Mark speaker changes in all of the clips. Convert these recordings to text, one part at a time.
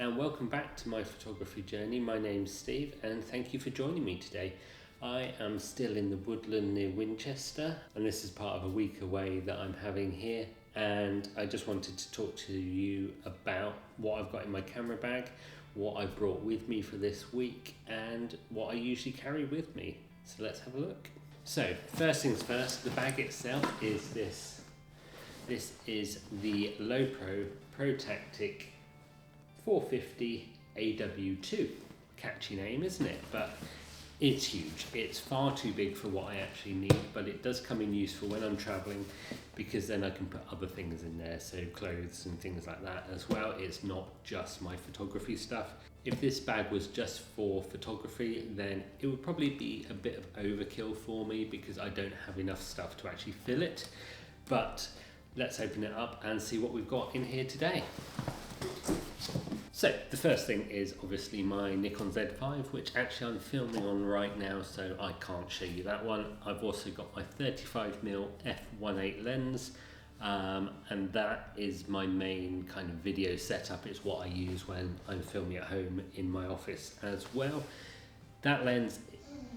Speaker 1: and welcome back to my photography journey. My name's Steve and thank you for joining me today. I am still in the woodland near Winchester and this is part of a week away that I'm having here, and I just wanted to talk to you about what I've got in my camera bag, what I brought with me for this week and what I usually carry with me. So let's have a look. So first things first, the bag itself is this. This is the LowePro ProTactic 450 AW2. Catchy name, isn't it? But it's huge. It's far too big for what I actually need, but it does come in useful when I'm traveling because then I can put other things in there, so clothes and things like that as well. It's not just my photography stuff. If this bag was just for photography, then it would probably be a bit of overkill for me because I don't have enough stuff to actually fill it. But let's open it up and see what we've got in here today. So the first thing is obviously my Nikon Z5, which actually I'm filming on right now, so I can't show you that one. I've also got my 35mm f1.8 lens, and that is my main kind of video setup. It's what I use when I'm filming at home in my office as well. That lens,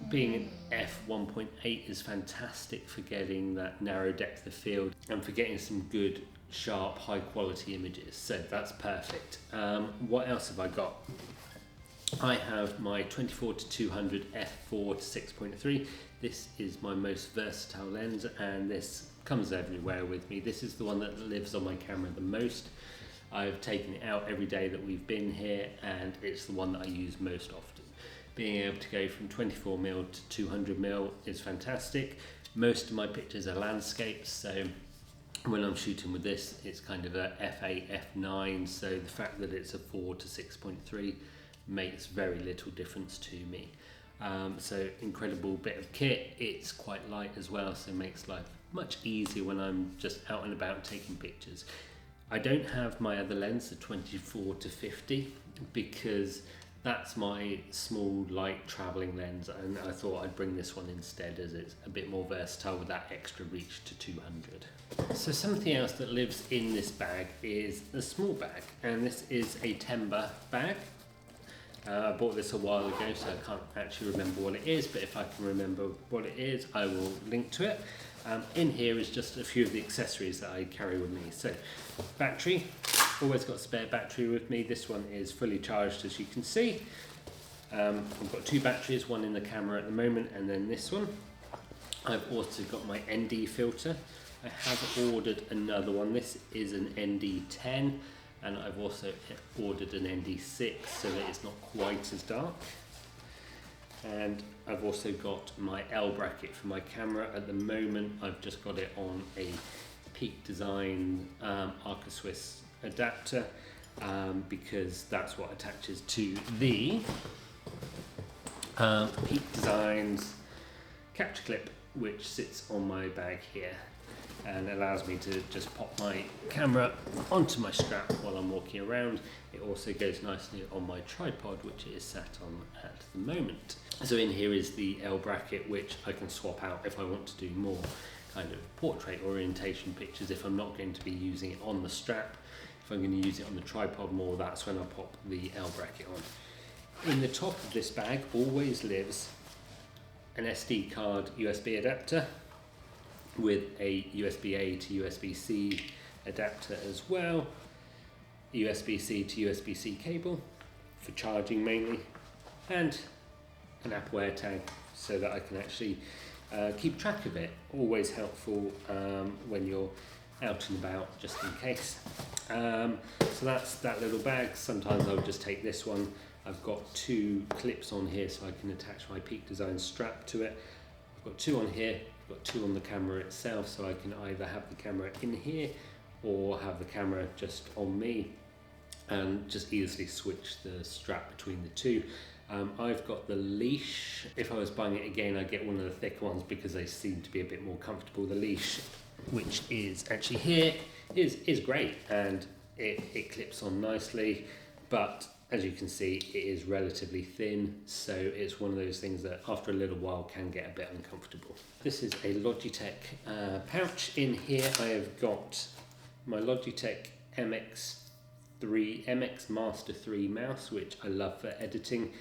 Speaker 1: being an f1.8, is fantastic for getting that narrow depth of field and for getting some good sharp high quality images, so that's perfect. What else have I got? I have my 24-200 f4 to 6.3. This is my most versatile lens and this comes everywhere with me. This is the one that lives on my camera the most. I've taken it out every day that we've been here and it's the one that I use most often. Being able to go from 24mm to 200mm is fantastic. Most of my pictures are landscapes, so when I'm shooting with this, it's kind of a f8, f9, so the fact that it's a 4 to 6.3 makes very little difference to me. So incredible bit of kit. It's quite light as well, so it makes life much easier when I'm just out and about taking pictures. I don't have my other lens, the 24-50, because that's my small light traveling lens, and I thought I'd bring this one instead as it's a bit more versatile with that extra reach to 200. So something else that lives in this bag is a small bag, and this is a Tenba bag. I bought this a while ago, so I can't actually remember what it is, but if I can remember what it is, I will link to it. In here is just a few of the accessories that I carry with me. So battery, always got a spare battery with me. This one is fully charged, as you can see. I've got two batteries, one in the camera at the moment and then this one. I've also got my ND filter. I have ordered another one. This is an ND10 and I've also ordered an ND6 so that it's not quite as dark. And I've also got my L bracket for my camera. At the moment I've just got it on a Peak Design Arca Swiss adapter because that's what attaches to the Peak Designs capture clip, which sits on my bag here and allows me to just pop my camera onto my strap while I'm walking around. It also goes nicely on my tripod, which it is sat on at the moment. So in here is the L bracket, which I can swap out if I want to do more kind of portrait orientation pictures. If I'm not going to be using it on the strap, if I'm going to use it on the tripod more, that's when I pop the L bracket on. In the top of this bag always lives an SD card USB adapter with a USB-A to USB-C adapter as well, USB-C to USB-C cable for charging mainly, and an Apple AirTag so that I can actually keep track of it. Always helpful when you're out and about, just in case. So that's that little bag. Sometimes I'll just take this one. I've got two clips on here so I can attach my Peak Design strap to it. I've got two on here, I've got two on the camera itself, so I can either have the camera in here or have the camera just on me and just easily switch the strap between the two. I've got the leash. If I was buying it again, I'd get one of the thicker ones because they seem to be a bit more comfortable. The leash, which is actually here, is great and it clips on nicely, but as you can see, it is relatively thin, so it's one of those things that after a little while can get a bit uncomfortable. This is a Logitech pouch. In here I have got my Logitech MX MX Master 3 mouse, which I love for editing.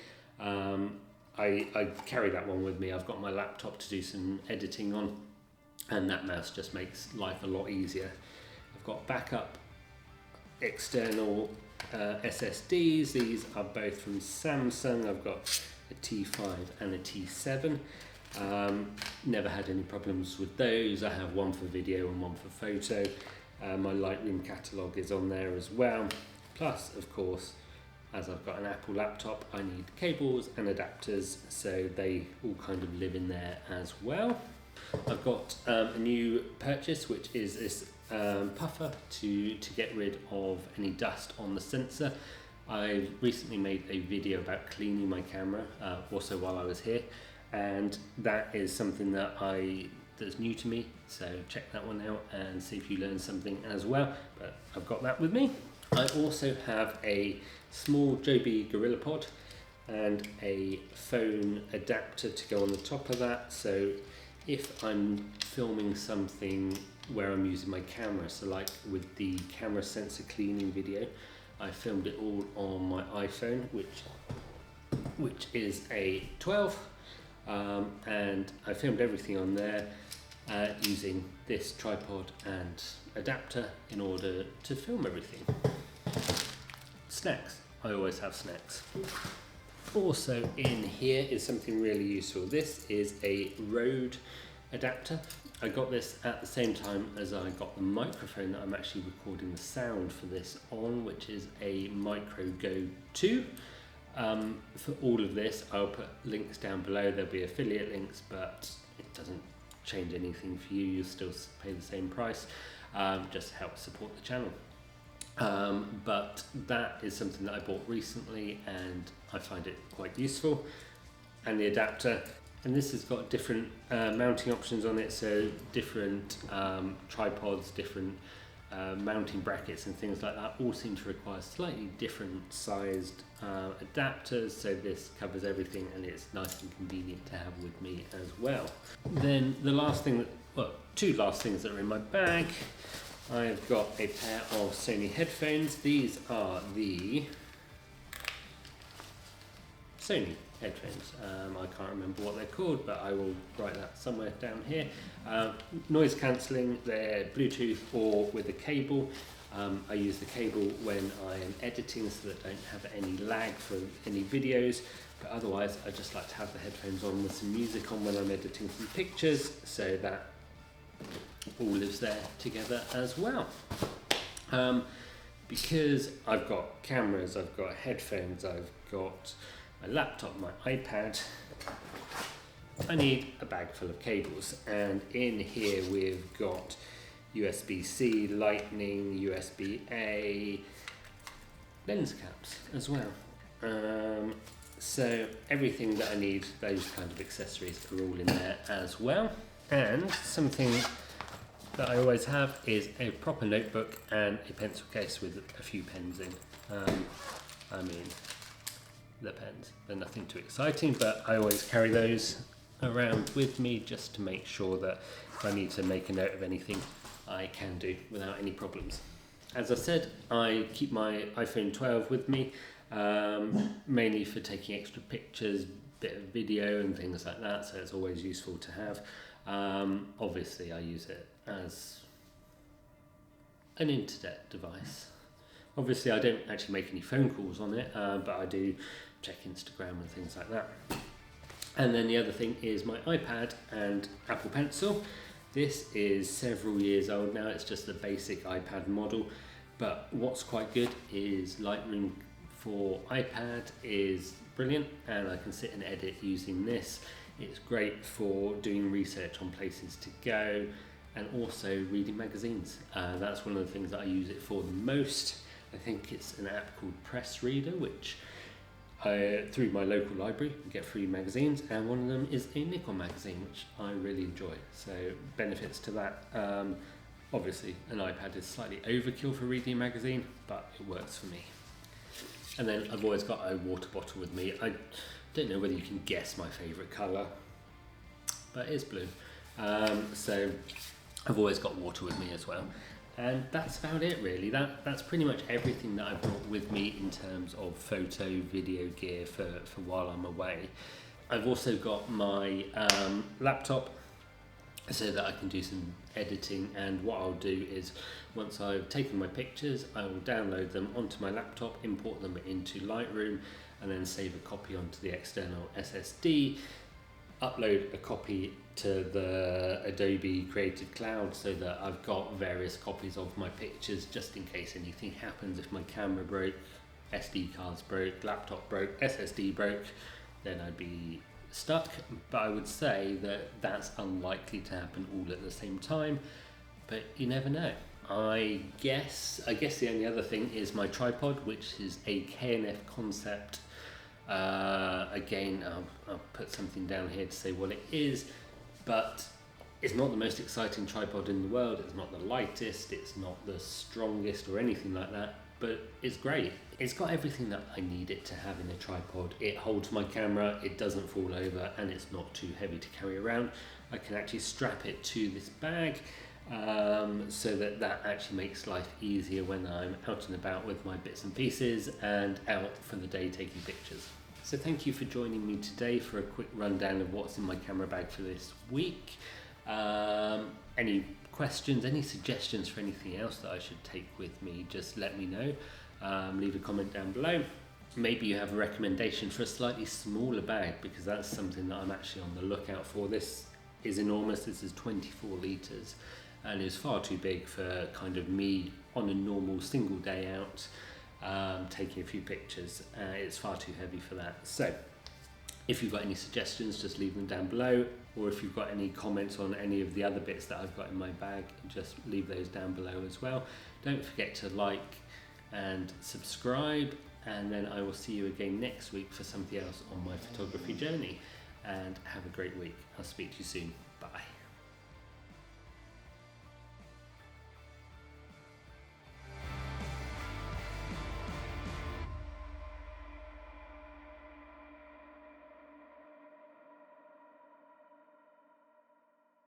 Speaker 1: I carry that one with me. I've got my laptop to do some editing on, and that mouse just makes life a lot easier. I've got backup external SSDs. These are both from Samsung. I've got a T5 and a T7. Never had any problems with those. I have one for video and one for photo. My Lightroom catalogue is on there as well. Plus, of course, as I've got an Apple laptop, I need cables and adapters, so they all kind of live in there as well. I've got a new purchase, which is this puffer to get rid of any dust on the sensor. I recently made a video about cleaning my camera, also while I was here, and that is something that's new to me, so check that one out and see if you learn something as well, but I've got that with me. I also have a small JOBY Gorilla pod and a phone adapter to go on the top of that, so if I'm filming something where I'm using my camera, so like with the camera sensor cleaning video, I filmed it all on my iPhone, which is a 12, and I filmed everything on there using this tripod and adapter in order to film everything. Snacks, I always have snacks. Also in here is something really useful. This is a Rode adapter. I got this at the same time as I got the microphone that I'm actually recording the sound for this on, which is a Micro Go 2. For all of this, I'll put links down below. There'll be affiliate links, but it doesn't change anything for you. You'll still pay the same price, just help support the channel. But that is something that I bought recently and I find it quite useful. And the adapter, and this has got different mounting options on it, so different tripods, different mounting brackets and things like that all seem to require slightly different sized adapters, so this covers everything and it's nice and convenient to have with me as well. Then the last thing two last things that are in my bag. I've got a pair of Sony headphones. These are the Sony headphones. I can't remember what they're called, but I will write that somewhere down here. Noise cancelling, they're Bluetooth or with a cable. I use the cable when I am editing so that I don't have any lag for any videos, but otherwise I just like to have the headphones on with some music on when I'm editing some pictures, so that all lives there together as well. Because I've got cameras, I've got headphones, I've got my laptop, my iPad, I need a bag full of cables, and in here we've got USB-C, Lightning, USB-A, lens caps as well. So everything that I need, those kind of accessories are all in there as well. And something that I always have is a proper notebook and a pencil case with a few pens in. I mean, the pens, they're nothing too exciting, but I always carry those around with me just to make sure that if I need to make a note of anything, I can do without any problems. As I said, I keep my iPhone 12 with me, mainly for taking extra pictures, bit of video and things like that, so it's always useful to have. Obviously I use it as an internet device. Obviously I don't actually make any phone calls on it, but I do check Instagram and things like that. And then the other thing is my iPad and Apple Pencil. This is several years old now, it's just the basic iPad model, but what's quite good is Lightroom for iPad is brilliant, and I can sit and edit using this. It's great for doing research on places to go and also reading magazines. That's one of the things that I use it for the most. I think it's an app called PressReader, which through my local library you get free magazines, and one of them is a Nikon magazine, which I really enjoy. So benefits to that. Obviously an iPad is slightly overkill for reading a magazine, but it works for me. And then I've always got a water bottle with me. I don't know whether you can guess my favourite colour, but it's blue. So I've always got water with me as well. And that's about it really. That's pretty much everything that I brought with me in terms of photo, video gear for while I'm away. I've also got my laptop so that I can do some editing, and what I'll do is once I've taken my pictures, I will download them onto my laptop, import them into Lightroom, and then save a copy onto the external SSD, upload a copy to the Adobe Creative Cloud so that I've got various copies of my pictures just in case anything happens. If my camera broke, SD cards broke, laptop broke, SSD broke, then I'd be stuck. But I would say that that's unlikely to happen all at the same time, but you never know. I guess the only other thing is my tripod, which is a K&F Concept. Again, I'll put something down here to say what it is, but it's not the most exciting tripod in the world. It's not the lightest, it's not the strongest or anything like that, but it's great. It's got everything that I need it to have in a tripod. It holds my camera, it doesn't fall over, and it's not too heavy to carry around. I can actually strap it to this bag, so that actually makes life easier when I'm out and about with my bits and pieces and out for the day taking pictures. So thank you for joining me today for a quick rundown of what's in my camera bag for this week. Any questions, any suggestions for anything else that I should take with me, just let me know. Leave a comment down below. Maybe you have a recommendation for a slightly smaller bag, because that's something that I'm actually on the lookout for. This is enormous. This is 24 litres and is far too big for kind of me on a normal single day out, taking a few pictures. It's far too heavy for that. So if you've got any suggestions, just leave them down below, or if you've got any comments on any of the other bits that I've got in my bag, just leave those down below as well. Don't forget to like and subscribe, and then I will see you again next week for something else on my photography journey. And have a great week. I'll speak to you soon. Bye.